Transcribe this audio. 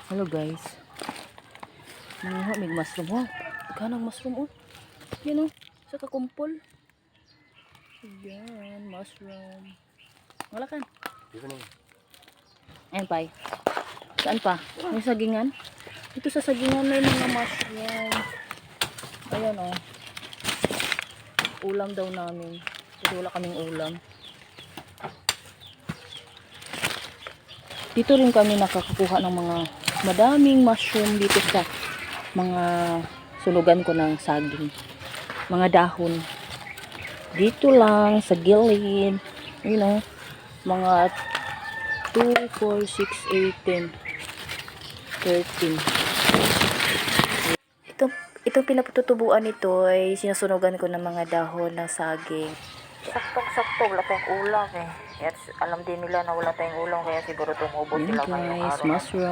Hello guys. Nanguha mig mushroom ho. Kanang mushroom oh. Yan oh, sa kakumpol. Yan, mushroom. Wala kan. Dito na. Ayan pa. Saan pa? May sagingan? Ito sa sagingan may mga mushroom. Ayan oh. Ulam daw namin. Kasi wala kaming ulam. Dito rin kami nakakakuha ng mga madaming mushroom dito sa mga sulugan ko ng saging. Mga dahon. Dito lang sa gilid. You know, mga 2, 4, 6, 8, 10, 13. Itong pinatutubuan nito ay sinusunugan ko ng mga dahon ng saging. Saktong-sakto, wala tayong ulam eh. At alam din nila na wala tayong ulam kaya siguro tumubo sila ngayong Guys, araw. mushroom.